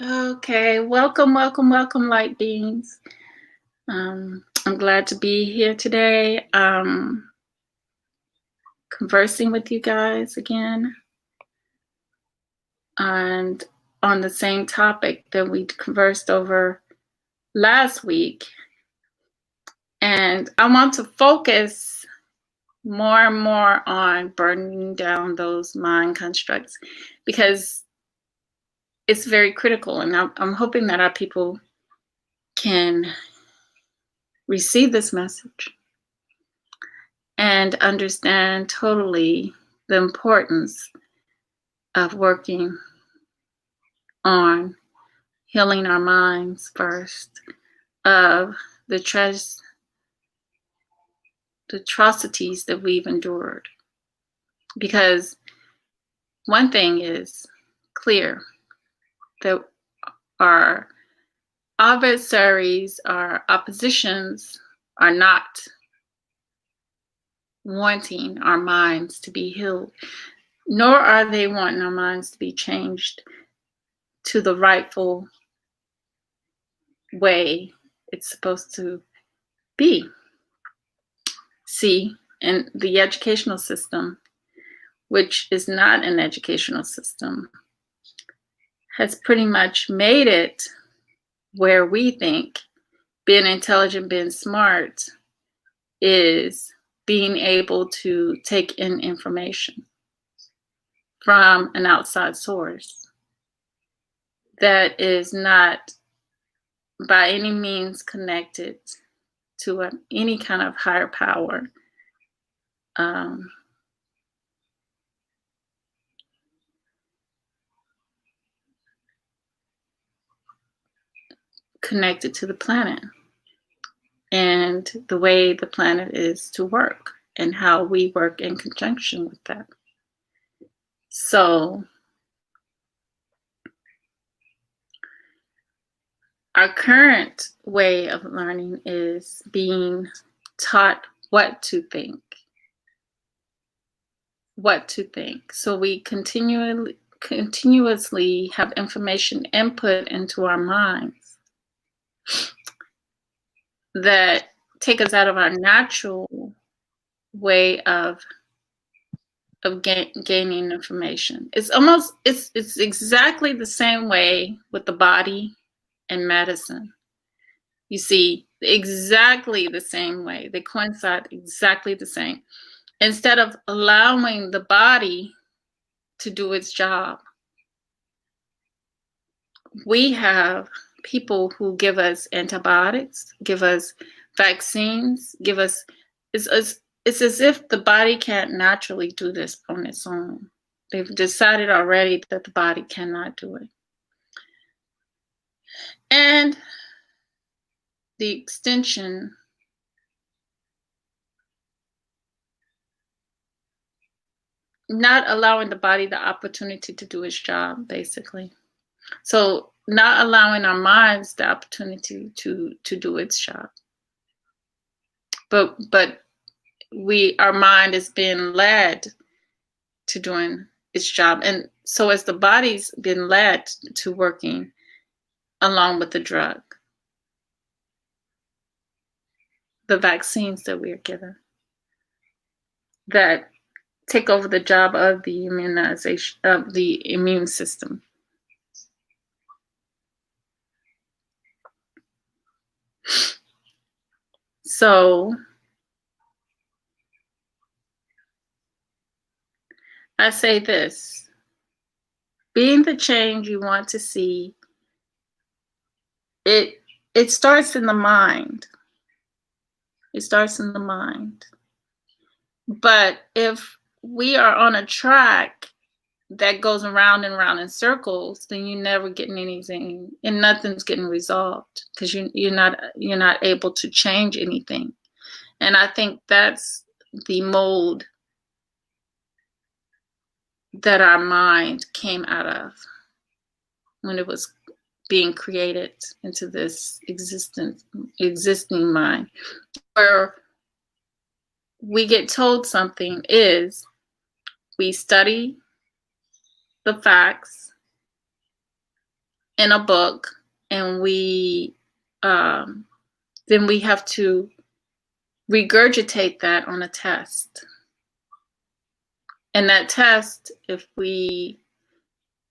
Okay, welcome, welcome, welcome, light beings. I'm glad to be here today, conversing with you guys again, and on the same topic that we conversed over last week. And I want to focus more and more on burning down those mind constructs because it's very critical. And I'm hoping that our people can receive this message and understand totally the importance of working on healing our minds first, of the atrocities that we've endured. Because one thing is clear, that our adversaries, our oppositions, are not wanting our minds to be healed, nor are they wanting our minds to be changed to the rightful way it's supposed to be. See, in the educational system, which is not an educational system, has pretty much made it where we think being intelligent, being smart, is being able to take in information from an outside source that is not by any means connected to any kind of higher power. Connected to the planet and the way the planet is to work and how we work in conjunction with that. So our current way of learning is being taught what to think. What to think. So we continuously have information input into our minds that take us out of our natural way of gaining information. It's exactly the same way with the body and medicine. You see, exactly the same way. They coincide exactly the same. Instead of allowing the body to do its job, we have people who give us antibiotics, give us vaccines, give us, it's as if the body can't naturally do this on its own. They've decided already that the body cannot do it. And the extension not allowing the body the opportunity to do its job, basically. So not allowing our minds the opportunity to do its job. But our mind is being led to doing its job. And so as the body's been led to working along with the drug, the vaccines that we are given, that take over the job of the immunization of the immune system. So I say this, being the change you want to see, it starts in the mind. It starts in the mind. But if we are on a track that goes around and around in circles, then you're never getting anything, and nothing's getting resolved because you're not able to change anything. And I think that's the mold that our mind came out of when it was being created into this existing mind, where we get told something is we study the facts in a book, and then we have to regurgitate that on a test. And that test, if we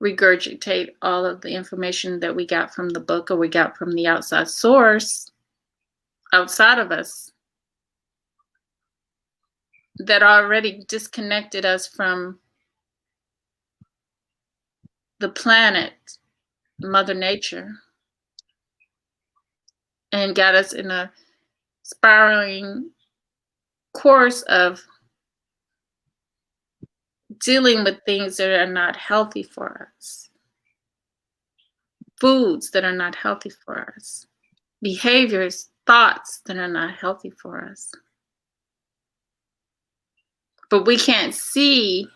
regurgitate all of the information that we got from the book or we got from the outside source, outside of us, that already disconnected us from the planet, Mother Nature, and got us in a spiraling course of dealing with things that are not healthy for us, foods that are not healthy for us, behaviors, thoughts that are not healthy for us. But we can't see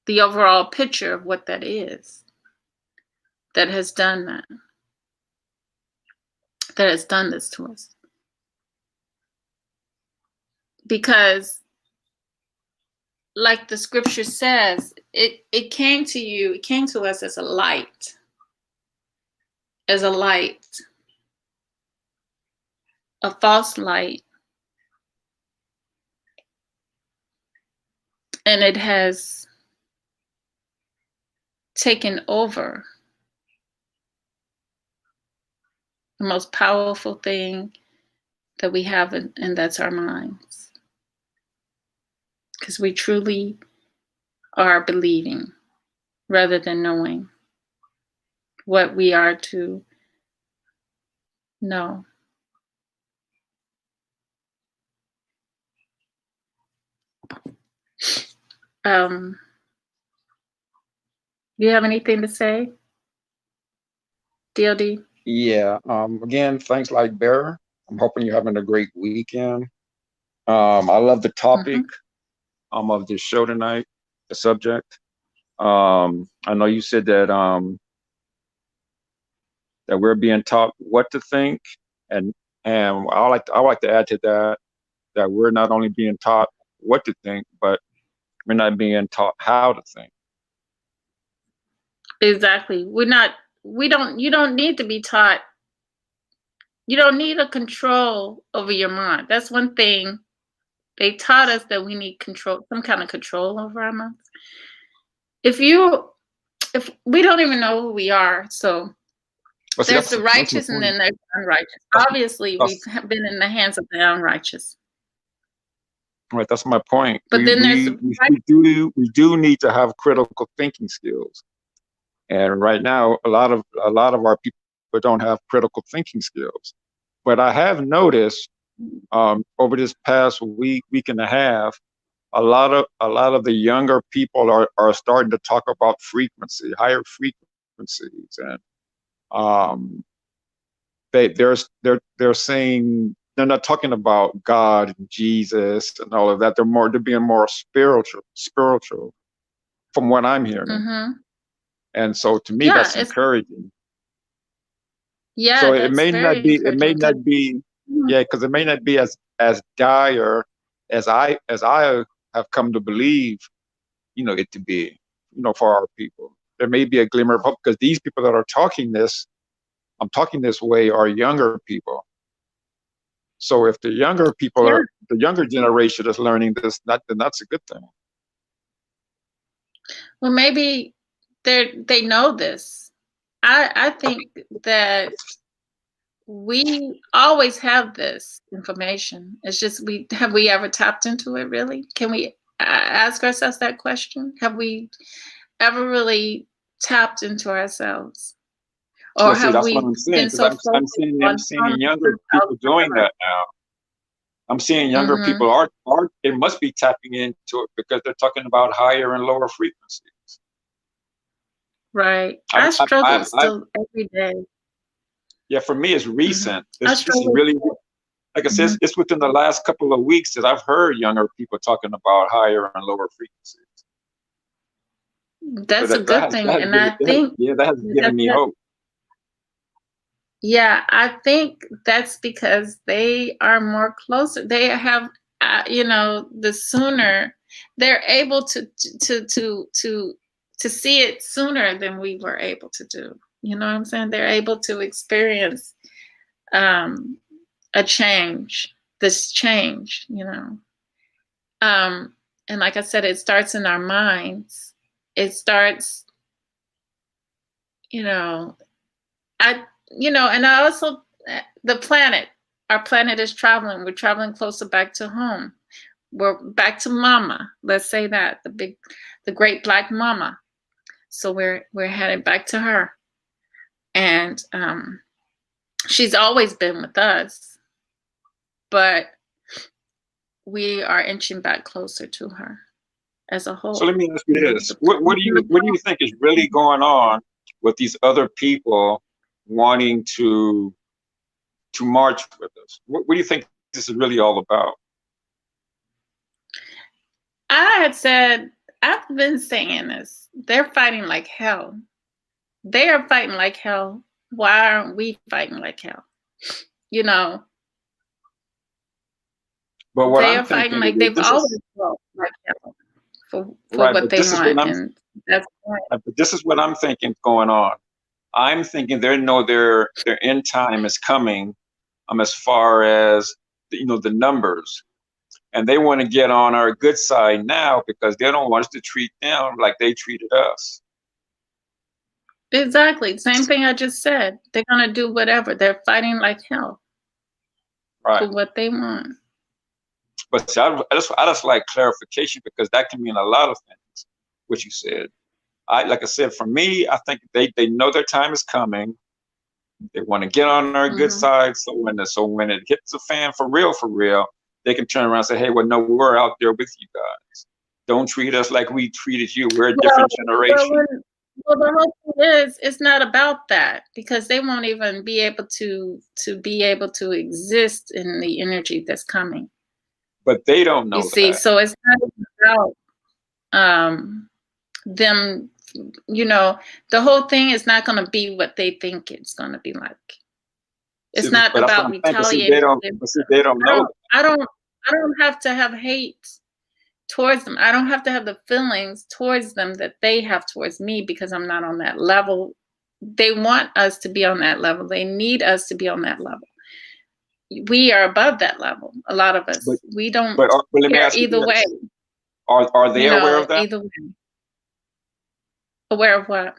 the overall picture of what that is, that has done that has done this to us. Because like the scripture says, it came to you, it came to us as a light, a false light. And it has taken over the most powerful thing that we have, and that's our minds. Because we truly are believing rather than knowing what we are to know. Do you have anything to say, DLD? Yeah. Again, thanks, Light Bearer. I'm hoping you're having a great weekend. I love the topic of this show tonight, the subject. I know you said that that we're being taught what to think, and I like to add to that we're not only being taught what to think, but we're not being taught how to think. Exactly. You don't need to be taught. You don't need a control over your mind. That's one thing. They taught us that we need control, some kind of control over our minds. If we don't even know who we are, so there's the righteous and then there's the unrighteous. Obviously, we've been in the hands of the unrighteous. Right, that's my point. But then we do need to have critical thinking skills, and right now a lot of our people don't have critical thinking skills. But I have noticed over this past week and a half, a lot of the younger people are starting to talk about higher frequencies, and they're saying they're not talking about God and Jesus and all of that. They're being more spiritual from what I'm hearing. And so to me, that's encouraging. Yeah. So it may not be, because it may not be as dire as I have come to believe, it to be, for our people. There may be a glimmer of hope, because these people that are I'm talking this way, are younger people. So if the younger people the younger generation is learning this, then that's a good thing. Well, maybe they know this. I think that we always have this information. It's just have we ever tapped into it, really? Can we ask ourselves that question? Have we ever really tapped into ourselves? Or have we been so focused I'm seeing younger people doing that now. I'm seeing younger people are they must be tapping into it, because they're talking about higher and lower frequencies. Right. I struggle still every day. Yeah, for me, it's recent. This is really, like I said, it's within the last couple of weeks that I've heard younger people talking about higher and lower frequencies. That's a good thing, and I think that has given me hope. Yeah, I think that's because they are more closer. They have, the sooner they're able to see it sooner than we were able to do. You know what I'm saying? They're able to experience a change, this change, you know. And like I said, it starts in our minds. It starts, you know, and I also, the planet, our planet is traveling. We're traveling closer back to home. We're back to mama. Let's say that, the great black mama. So we're headed back to her. And she's always been with us, but we are inching back closer to her as a whole. So let me ask you this: what do you think is really going on with these other people wanting to march with us? What do you think this is really all about? I've been saying this. They're fighting like hell. They are fighting like hell. Why aren't we fighting like hell? You know. But what they I'm are fighting thinking, like they've always fought like hell for right, what they want, and that's but this is what I'm thinking going on. I'm thinking they know their end time is coming, as far as the numbers, and they want to get on our good side now because they don't want us to treat them like they treated us. Exactly. Same thing I just said. They're gonna do whatever. They're fighting like hell for what they want. But see, I just like clarification, because that can mean a lot of things. What you said, like I said, for me, I think they know their time is coming. They want to get on our good side, so when it hits the fan for real, they can turn around and say, "Hey, well, no, we're out there with you guys. Don't treat us like we treated you. We're a different generation." Well, the whole thing is, it's not about that, because they won't even be able to exist in the energy that's coming. But they don't know. You see, so it's not about them. The whole thing is not going to be what they think it's going to be like. It's not about retaliating. They don't know. I don't have to have hate towards them. I don't have to have the feelings towards them that they have towards me, because I'm not on that level. They want us to be on that level. They need us to be on that level. We are above that level. A lot of us. We don't let me ask you either way. Are they aware of that? Either way. Aware of what?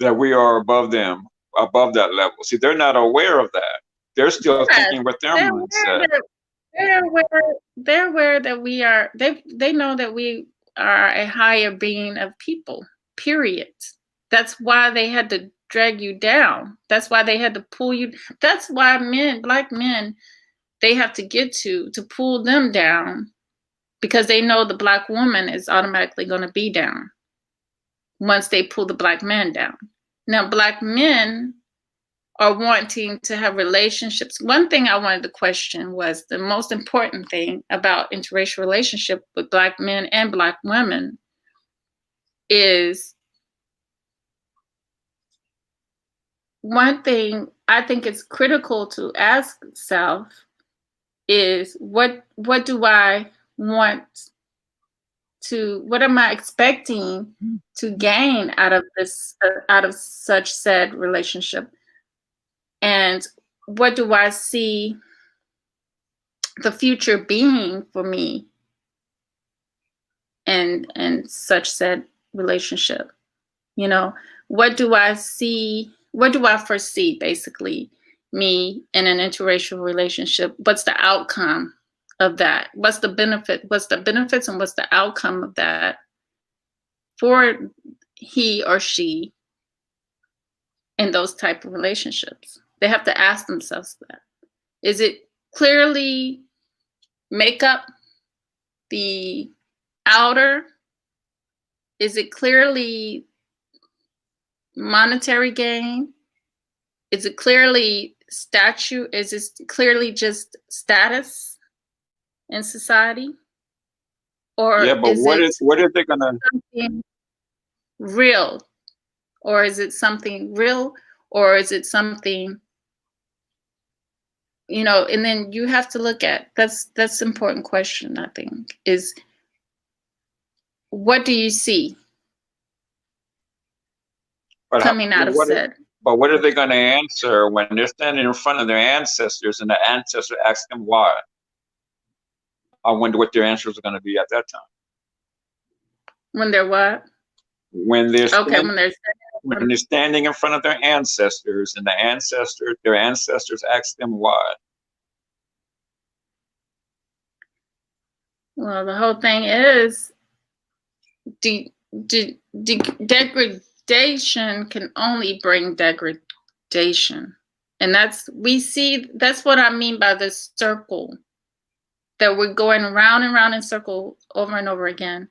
That we are above them, above that level. See, they're not aware of that. They're still thinking with their mindset. They're aware that we are. They know that we are a higher being of people. Period. That's why they had to drag you down. That's why they had to pull you. That's why black men, they have to get to pull them down, because they know the black woman is automatically going to be down once they pull the black man down. Now, black men are wanting to have relationships. One thing I wanted to question was the most important thing about interracial relationship with black men and black women is, one thing I think is critical to ask self is, what do I want to, what am I expecting to gain out of this, out of such said relationship? And what do I see the future being for me and such said relationship? What do I see? What do I foresee, basically, me in an interracial relationship? What's the outcome of that? What's the benefit? What's the benefits and what's the outcome of that for he or she in those type of relationships? They have to ask themselves that. Is it clearly make up the outer? Is it clearly monetary gain? Is it clearly statue? Is it clearly just status in society? Or but what are they gonna, something real? Or is it something real? Or is it something, and then you have to look at, that's an important question, I think, is, what do you see? But coming out of said. But what are they going to answer when they're standing in front of their ancestors and the ancestor asks them why? I wonder what their answers are going to be at that time. When they're what? When they're Okay, when they're standing in front of their ancestors and their ancestors ask them why. Well, the whole thing is degradation can only bring degradation. And that's what I mean by this circle, that we're going round and round in circles over and over again.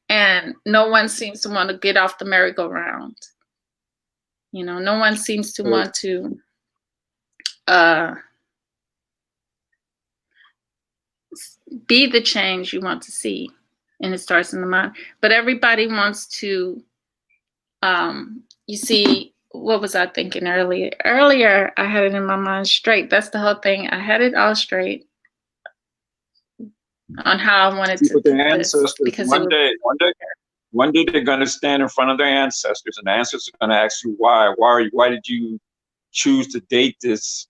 And no one seems to want to get off the merry-go-round. You know, no one seems to want to be the change you want to see. And it starts in the mind. But everybody wants to, you see, what was I thinking earlier? Earlier, I had it in my mind straight. That's the whole thing. I had it all straight on how I wanted to But do their this. ancestors, Because one day they're going to stand in front of their ancestors, and the ancestors are going to ask you why. Why did you choose to date these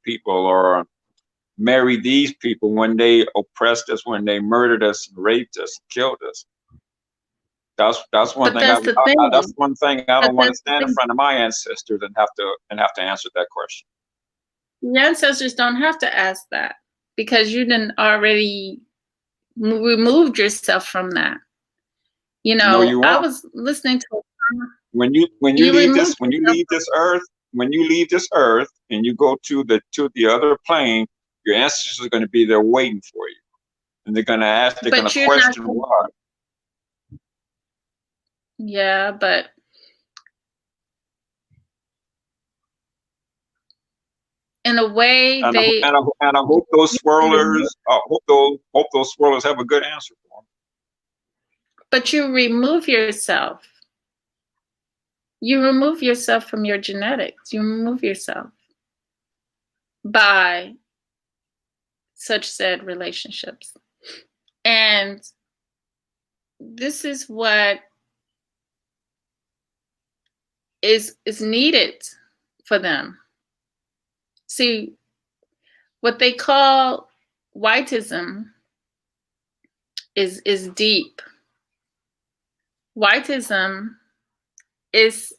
people or marry these people when they oppressed us, when they murdered us, and raped us, and killed us? That's one thing. That's one thing I don't want to stand in front of my ancestors and have to answer that question. The ancestors don't have to ask that, because you didn't already removed yourself from that. You know, No, I was listening to when you leave this earth and you go to the other plane, your ancestors are going to be there waiting for you, and they're going to question why. Yeah, but in a way, and I hope those swirlers, hope those swirlers have a good answer for them. But you remove yourself. You remove yourself from your genetics. You remove yourself by such said relationships. And this is what is needed for them. See, what they call whiteism is deep. Whiteism is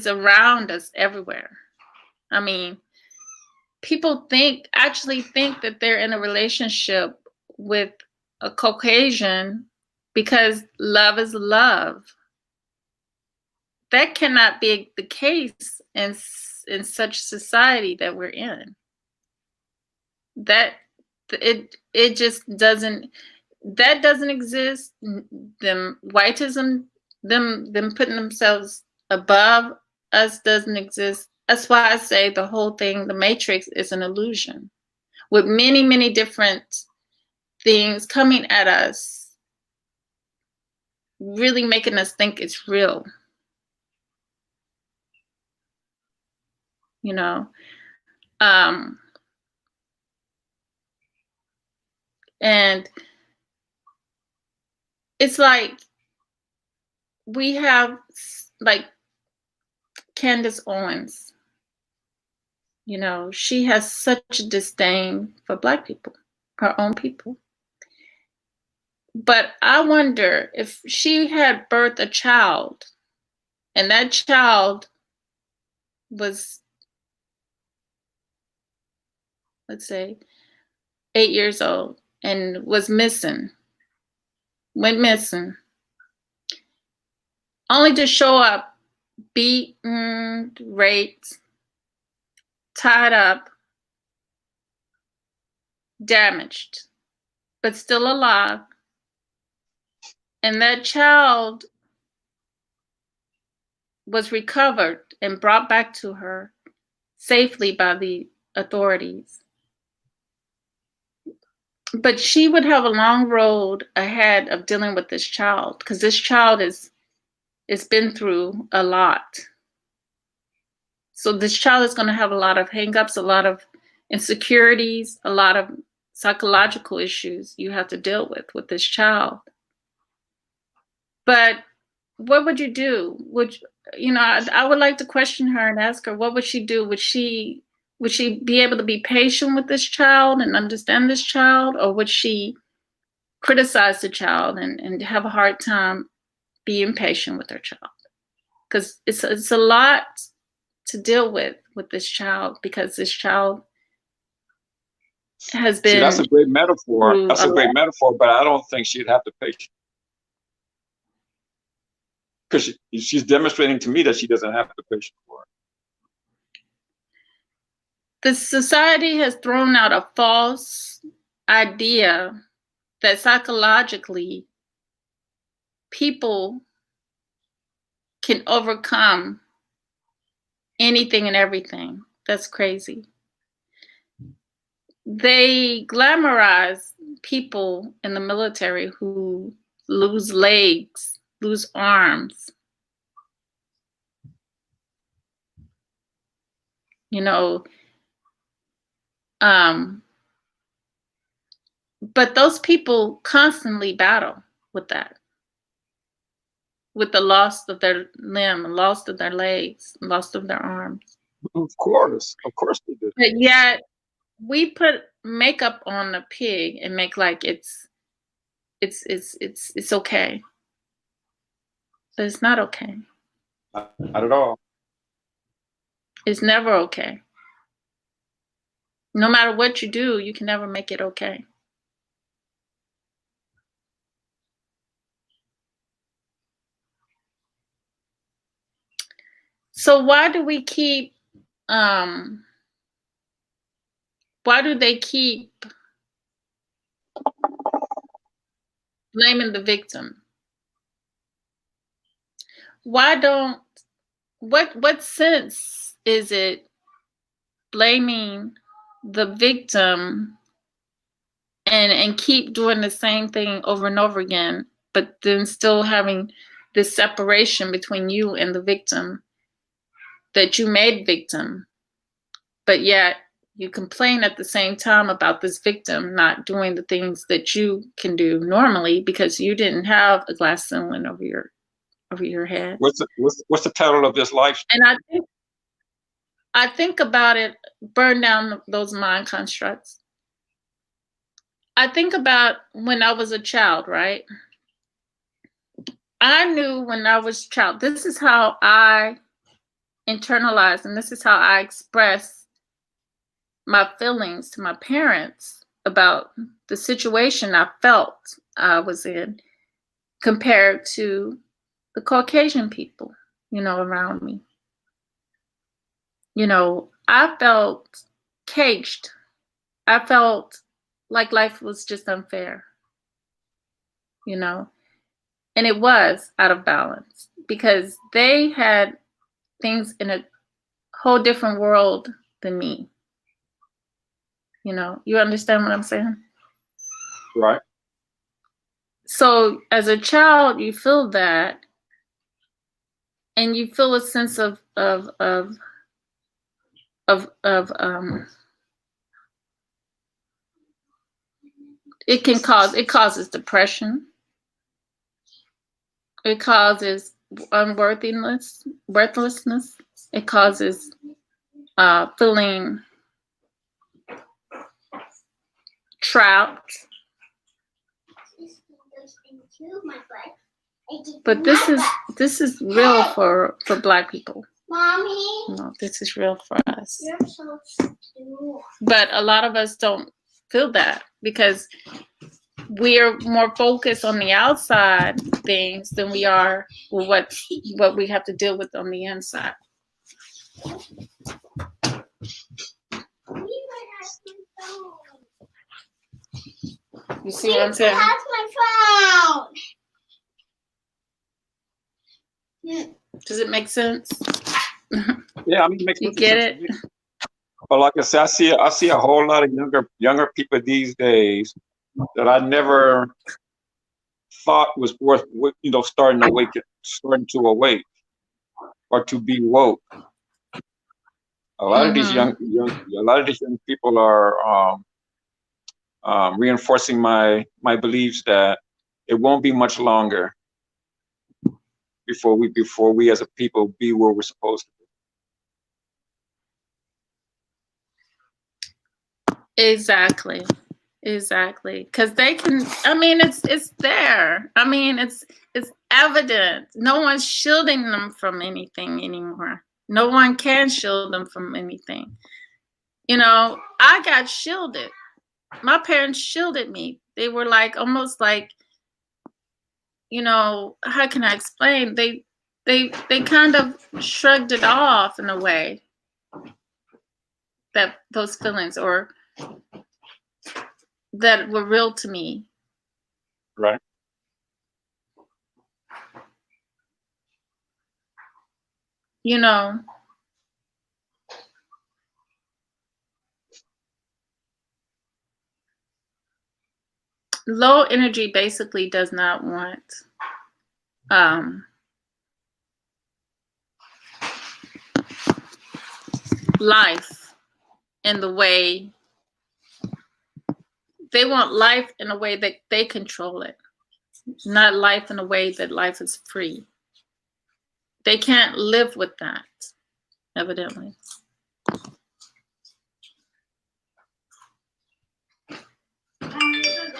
around us everywhere. I mean, people actually think that they're in a relationship with a Caucasian because love is love. That cannot be the case in such society that we're in. That it just doesn't. That doesn't exist. Them whiteism, them putting themselves above us doesn't exist. That's why I say the whole thing, the Matrix, is an illusion with many, many different things coming at us, really making us think it's real. You know, and it's like we have like Candace Owens. You know, she has such a disdain for Black people, her own people. But I wonder if she had birthed a child and that child was, let's say, 8 years old and was went missing, only to show up beaten, raped, tied up, damaged, but still alive. And that child was recovered and brought back to her safely by the authorities. But she would have a long road ahead of dealing with this child, because this child is been through a lot. So this child is going to have a lot of hangups, a lot of insecurities, a lot of psychological issues you have to deal with this child. But what would you do? you know, I would like to question her and ask her, what would she do? Would she be able to be patient with this child and understand this child, or would she criticize the child and have a hard time being patient with her child? Because it's a lot to deal with this child, because this child has been. See, that's a great metaphor. That's a great metaphor, but I don't think she'd have the patience. Because she's demonstrating to me that she doesn't have the patience for it. The society has thrown out a false idea that psychologically people can overcome anything and everything. That's crazy. They glamorize people in the military who lose legs, lose arms. You know, but those people constantly battle with that, with the loss of their limb, loss of their legs, loss of their arms. Of course they do. But yet we put makeup on a pig and make like it's okay. But it's not okay. Not at all. It's never okay. No matter what you do, you can never make it okay. So why do we keep why do they keep blaming the victim? Why don't, what sense is it blaming the victim and keep doing the same thing over and over again, but then still having this separation between you and the victim that you made victim, but yet you complain at the same time about this victim not doing the things that you can do normally because you didn't have a glass ceiling over your head. What's the title of this life? And I think about it, burn down those mind constructs. I think about when I was a child, right? I knew when I was a child, this is how I internalized and this is how I express my feelings to my parents about the situation I felt I was in compared to the Caucasian people, you know, around me. You know, I felt caged. I felt like life was just unfair, you know, and it was out of balance because they had things in a whole different world than me. You know, you understand what I'm saying? Right. So as a child, you feel that, and you feel a sense of it causes depression. It causes worthlessness. It causes feeling trapped. But this is real for Black people. Mommy. No, this is real for us. You're so stupid. But a lot of us don't feel that because we're more focused on the outside things than we are with what we have to deal with on the inside. You see what I'm saying? That's my phone. Does it make sense? Yeah, I mean, it makes you get sense it. But like I said, I see a whole lot of younger people these days that I never thought was worth, you know, starting to awake or to be woke. A lot of these young people are reinforcing my beliefs that it won't be much longer before we as a people be where we're supposed to be. Exactly. Because they can, I mean, it's there. I mean, it's evident. No one's shielding them from anything anymore. No one can shield them from anything. You know, I got shielded. My parents shielded me. They were like, almost like, you know, how can I explain? They kind of shrugged it off in a way, that those feelings, or that were real to me. Right. You know, low energy basically does not want life in the way they want, life in a way that they control it, not life in a way that life is free. They can't live with that, evidently.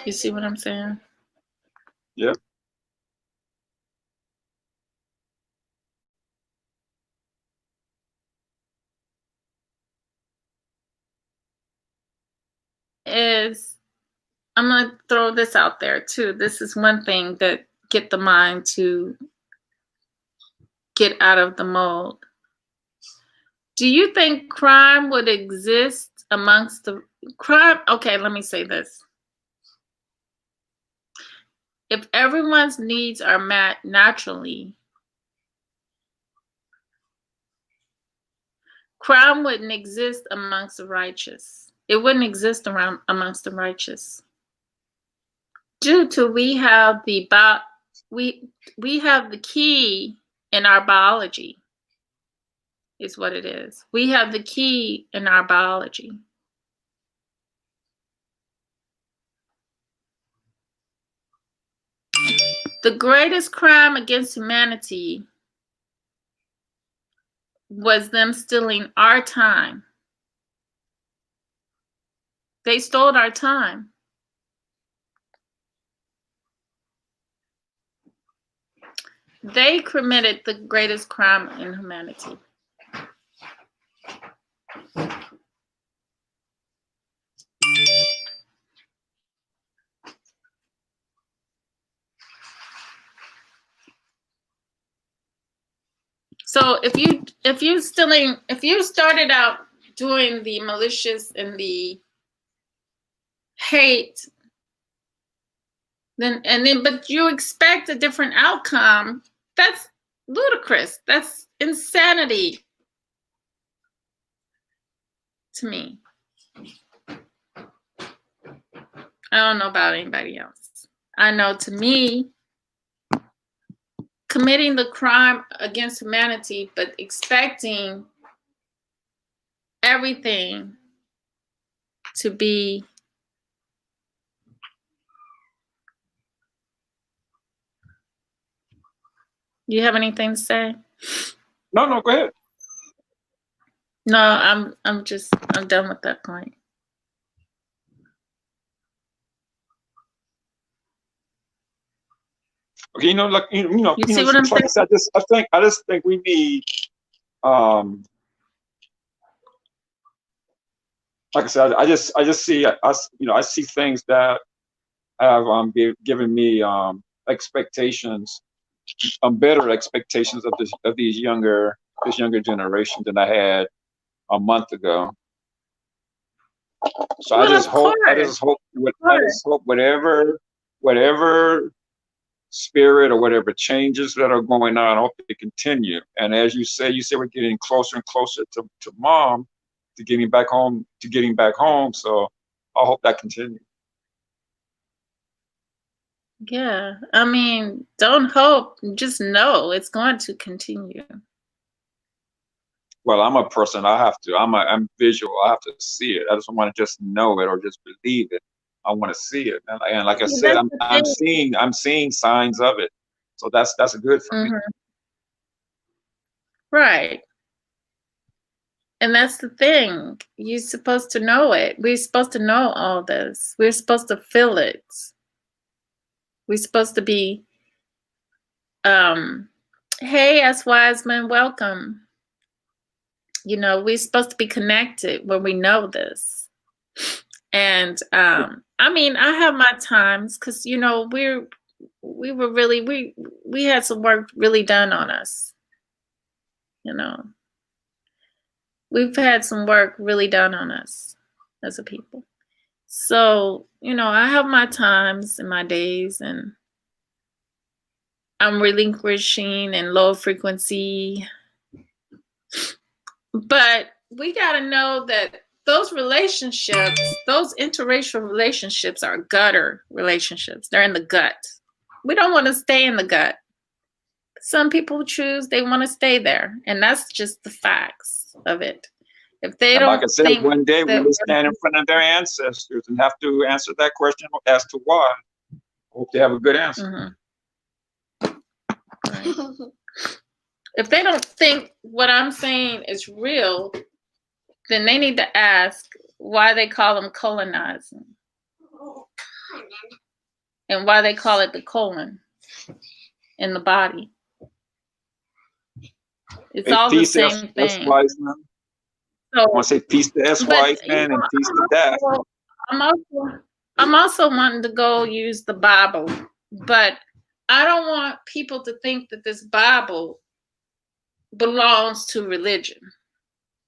You see what I'm saying? Yep. I'm going to throw this out there too. This is one thing that get the mind to get out of the mold. Do you think crime would exist amongst the crime? Okay, let me say this. If everyone's needs are met naturally, crime wouldn't exist amongst the righteous. It wouldn't exist amongst the righteous. Due to we have the key in our biology, is what it is. We have the key in our biology. The greatest crime against humanity was them stealing our time. They stole our time. They committed the greatest crime in humanity. So if you started out doing the malicious and the hate, but you expect a different outcome, that's ludicrous. That's insanity to me. I don't know about anybody else. I know, to me, committing the crime against humanity, but expecting everything to be You have anything to say? No, go ahead. No, I'm done with that point. Okay, like You see what I'm saying? I just think we need, like I said, I just see us, I see things that have given me expectations, better expectations of this younger generation than I had a month ago. So Well, I just hope whatever spirit or whatever changes that are going on, I hope they continue. And as you say we're getting closer and closer to mom, to getting back home. So I hope that continues. Yeah, I mean, don't hope, just know it's going to continue. Well, I'm a person. I'm visual. I have to see it. I just don't want to just know it or just believe it. I want to see it. And like I said, I'm seeing signs of it. So that's good for me. Right. And that's the thing. You're supposed to know it. We're supposed to know all this. We're supposed to feel it. We're supposed to be, hey, S. Wiseman, welcome. You know, we're supposed to be connected when we know this. And I mean, I have my times because, you know, we had some work really done on us. You know, we've had some work really done on us as a people. So, you know, I have my times and my days, and I'm relinquishing and low frequency. But we got to know that those relationships, those interracial relationships are gutter relationships. They're in the gut. We don't want to stay in the gut. Some people choose, they want to stay there. And that's just the facts of it. If they And don't like I said, think one day when that they stand in front of their ancestors and have to answer that question as to why, hope they have a good answer. Right. If they don't think what I'm saying is real, then they need to ask why they call them colonizing and why they call it the colon in the body. It's Hey, all the peace, same S. thing. Wiseman. So, I want to say peace to S. Wiseman and peace to Daff. I'm also wanting to go use the Bible, but I don't want people to think that this Bible belongs to religion,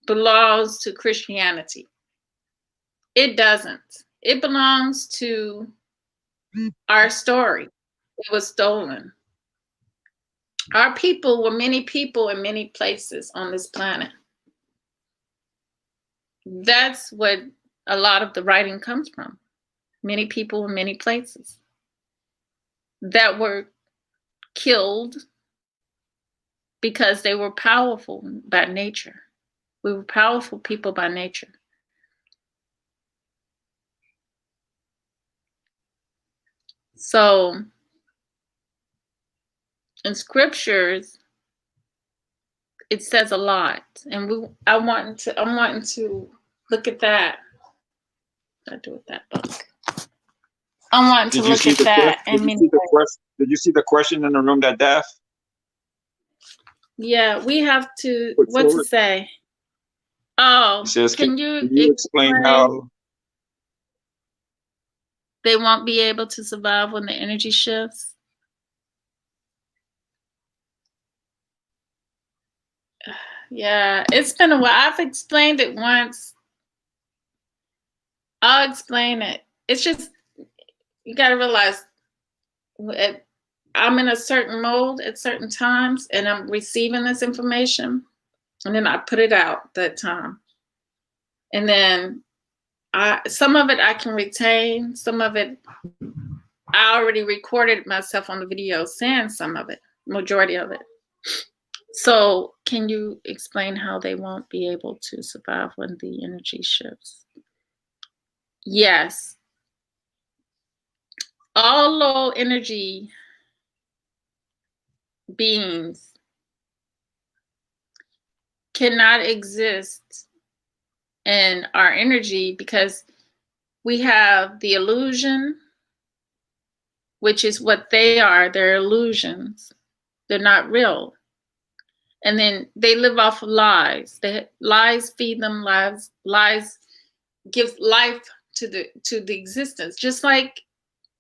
belongs to Christianity. It doesn't. It belongs to our story. It was stolen. Our people were many people in many places on this planet. That's what a lot of the writing comes from. Many people in many places that were killed because they were powerful by nature. We were powerful people by nature. So in scriptures, it says a lot, and I'm wanting to look at that. What I do with that book? I'm wanting to look at that. Did you see the question in the room that Daff? Yeah, we have to. Put What's forward? it say? Oh, It says, can you explain how? They won't be able to survive when the energy shifts? Yeah, it's been a while. I've explained it once. I'll explain it. It's just, you got to realize I'm in a certain mode at certain times, and I'm receiving this information, and then I put it out that time. And then some of it I can retain, some of it I already recorded myself on the video saying some of it, majority of it. So can you explain how they won't be able to survive when the energy shifts? Yes. All low energy beings cannot exist in our energy because we have the illusion, which is what they are. They're illusions. They're not real. And then they live off of lies. Lies feed them lies. Lies give life to the existence. Just like,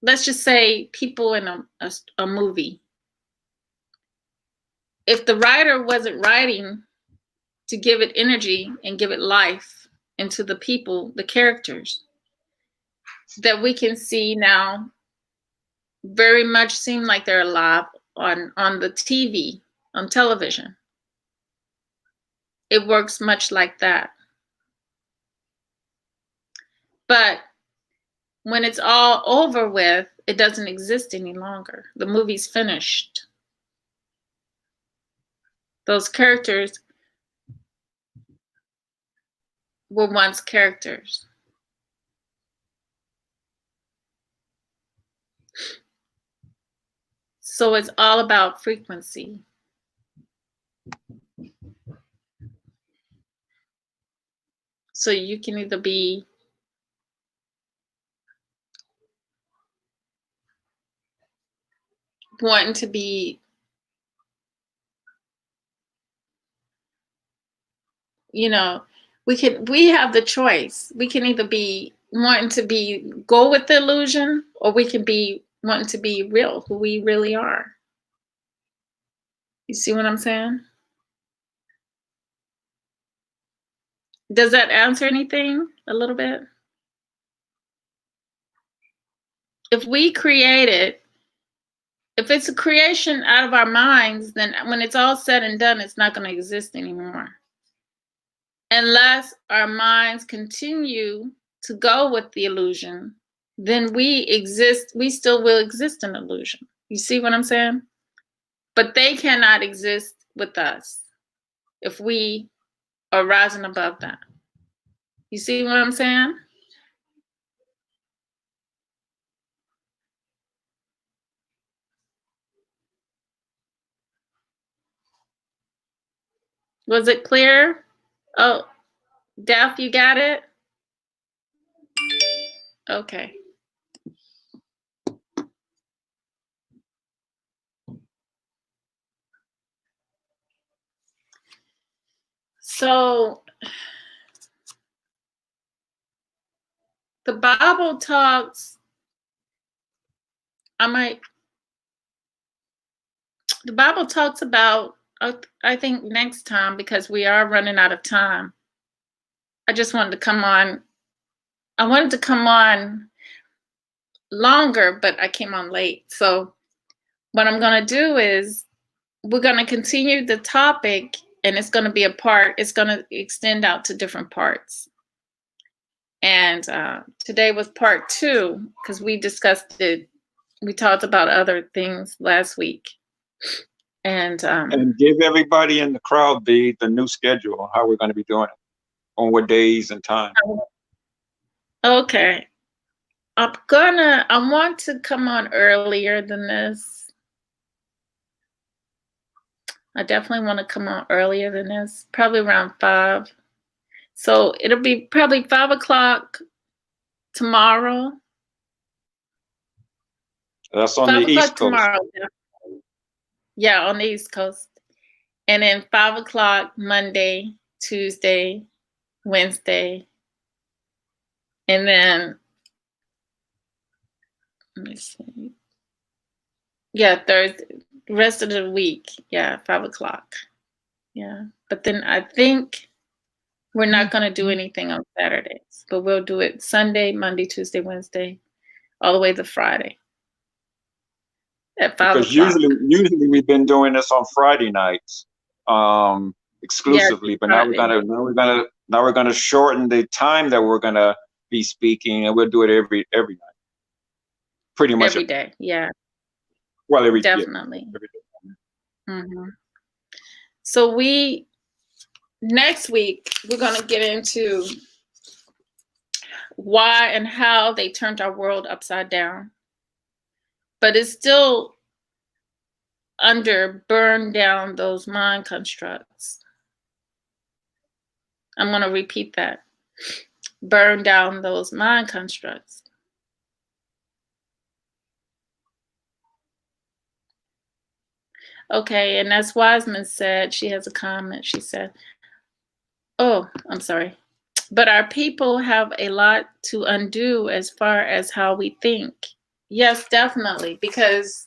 let's just say, people in a movie. If the writer wasn't writing to give it energy and give it life into the people, the characters that we can see now very much seem like they're alive on the TV, on television. It works much like that. But when it's all over with, it doesn't exist any longer. The movie's finished. Those characters were once characters. So it's all about frequency. So you can either be wanting to be, you know, we have the choice. We can either be wanting to be go with the illusion, or we can be wanting to be real, who we really are. You see what I'm saying? Does that answer anything a little bit? If we create it, if it's a creation out of our minds, then when it's all said and done, it's not going to exist anymore. Unless our minds continue to go with the illusion, then we still will exist in illusion. You see what I'm saying? But they cannot exist with us if we are rising above that. You see what I'm saying? Was it clear? Oh, Daph, you got it? Okay. So the Bible talks, the Bible talks about, I think next time, because we are running out of time, I just wanted to come on. I wanted to come on longer, but I came on late. So what I'm going to do is we're going to continue the topic, and it's going to be it's going to extend out to different parts. And today was part 2, because we discussed it. We talked about other things last week. And give everybody in the crowd the new schedule on how we're going to be doing it, on what days and time. Okay. I want to come on earlier than this. I definitely want to come on earlier than this, probably around 5. So it'll be probably 5 o'clock tomorrow. That's on the East Coast. Tomorrow. Yeah, on the East Coast. And then 5 o'clock Monday, Tuesday, Wednesday. And then, let me see. Yeah, Thursday, rest of the week. Yeah, 5 o'clock. Yeah. But then I think we're not going to do anything on Saturdays, but we'll do it Sunday, Monday, Tuesday, Wednesday, all the way to Friday at 5 because o'clock. Usually we've been doing this on Friday nights, exclusively. Yeah, but now we're gonna shorten the time that we're gonna be speaking, and we'll do it every night, pretty much every day. Yeah. Well, definitely. Yeah, every day. Mm-hmm. So next week we're gonna get into why and how they turned our world upside down, but it's still under burn down those mind constructs. I'm going to repeat that. Burn down those mind constructs. Okay, and as Wiseman said, she has a comment. She said, oh, I'm sorry. But our people have a lot to undo as far as how we think. Yes, definitely, because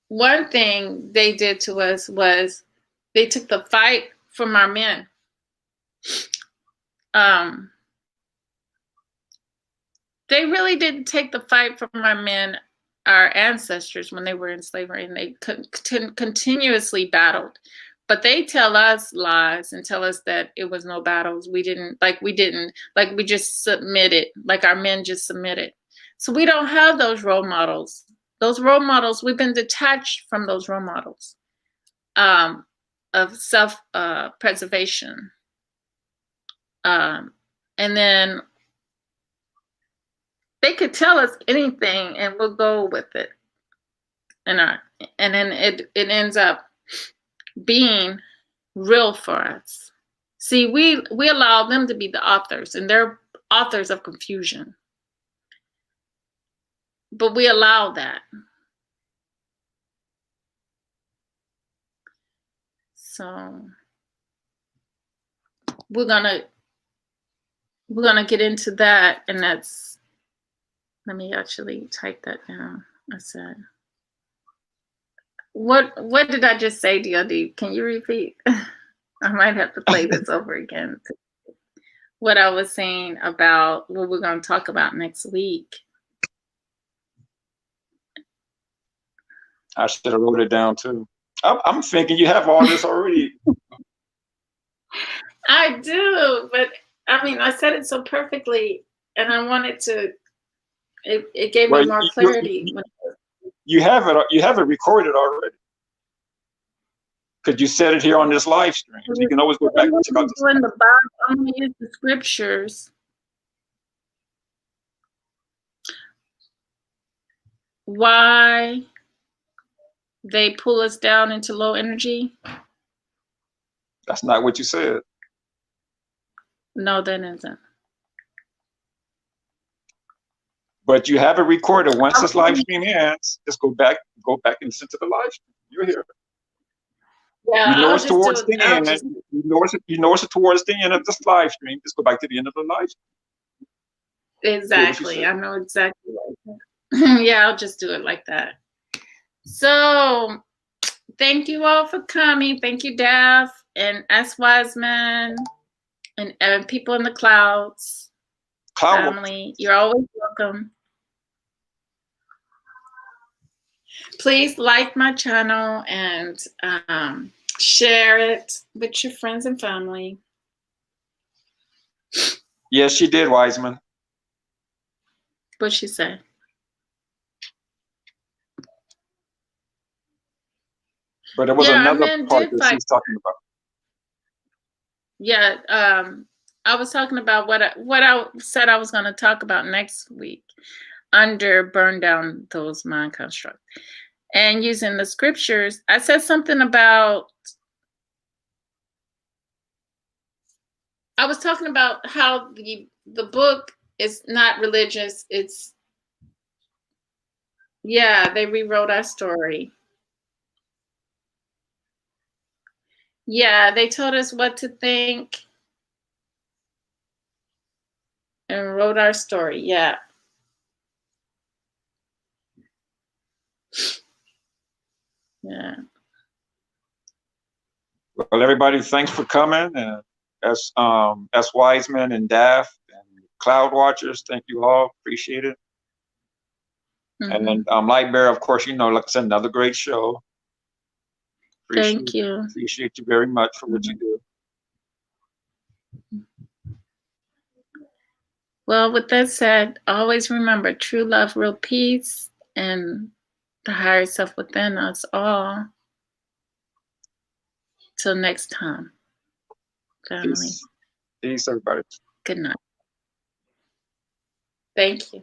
one thing they did to us was they took the fight from our men. They really didn't take the fight from our men, our ancestors, when they were in slavery, and they continuously battled. But they tell us lies and tell us that it was no battles. We just submitted, like our men just submitted. So we don't have those role models. Those role models, we've been detached from those role models of self-preservation. And then they could tell us anything and we'll go with it. And then it ends up being real for us. See, we allow them to be the authors, and they're authors of confusion. But we allow that. So we're gonna get into that, and that's, let me actually type that down. I said, what did I just say, DLD? Can you repeat? I might have to play this over again. What I was saying about what we're going to talk about next week. I should have wrote it down too. I'm thinking you have all this already. I do, but I mean, I said it so perfectly, and I wanted to. It gave me more clarity. You have it recorded already. Because you said it here on this live stream. So you can always go back and check out in the Bible. I'm going to use the scriptures. Why they pull us down into low energy? That's not what you said. No, that isn't. But you have it recorded. Once this live stream ends, just go back and listen to the live stream. You're here. Yeah, you know it's towards the end. You know it's towards the end of this live stream. Just go back to the end of the live stream. Exactly. I know exactly like that. Yeah, I'll just do it like that. So thank you all for coming. Thank you, Daph and S. Wiseman and people in the clouds. Family. You're always welcome. Please like my channel and share it with your friends and family. Yes, she did, Wiseman. What'd she say? But there was another part that she's talking about. Yeah, I was talking about what I said I was going to talk about next week under burn down those mind constructs. And using the scriptures, I said something about, I was talking about how the book is not religious. It's, yeah, they rewrote our story. Yeah, they told us what to think and wrote our story. Yeah. Yeah. Well, everybody, thanks for coming. And as Wiseman and Daph and Cloud Watchers, thank you all. Appreciate it. And then Lightbearer, of course, like I said, another great show. Thank you. Appreciate you very much for what you do. Well, with that said, always remember true love, real peace, and the higher self within us all. Till next time, family. Peace, everybody. Good night. Thank you.